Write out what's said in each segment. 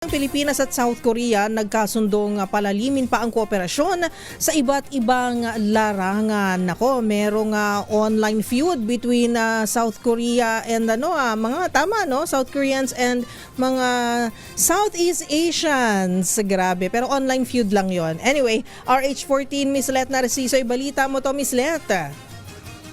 Pilipinas at South Korea nagkasundong palalimin pa ang kooperasyon sa iba't ibang larangan. Nako, merong online feud between South Korea and South Koreans and mga Southeast Asians. Grabe, pero online feud lang 'yon. Anyway, RH14 Miss Let Narciso, balita mo to, Miss Let.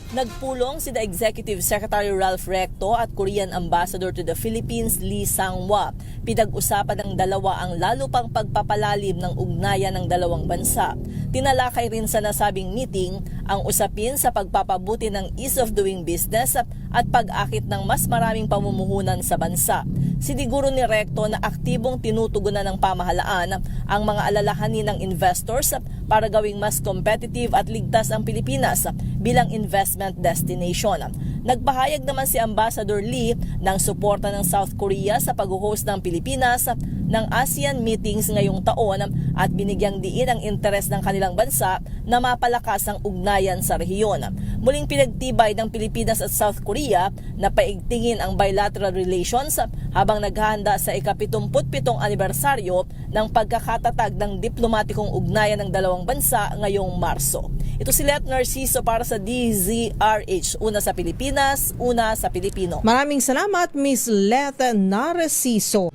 Nagpulong si the Executive Secretary Ralph Recto at Korean Ambassador to the Philippines Lee Sang-hwa. Pinag-usapan ng dalawa ang lalo pang pagpapalalim ng ugnayan ng dalawang bansa. Tinalakay rin sa nasabing meeting ang usapin sa pagpapabuti ng ease of doing business at pag-akit ng mas maraming pamumuhunan sa bansa. Siniguro ni Recto na aktibong tinutugunan ng pamahalaan ang mga alalahanin ng investors para gawing mas competitive at ligtas ang Pilipinas bilang investment destination. Nagpahayag naman si Ambassador Lee ng suporta ng South Korea sa pag-host ng Pilipinas ng ASEAN meetings ngayong taon at binigyang diin ang interes ng kanilang bansa na mapalakas ang ugnayan sa rehiyon. Muling pinagtibay ng Pilipinas at South Korea na paigtingin ang bilateral relations habang naghahanda sa ika-77 anibersaryo ng pagkakatatag ng diplomatikong ugnayan ng dalawang bansa ngayong Marso. Ito si Let Narciso para sa DZRH. Una sa Pilipinas, una sa Pilipino. Maraming salamat, Miss Let Narciso.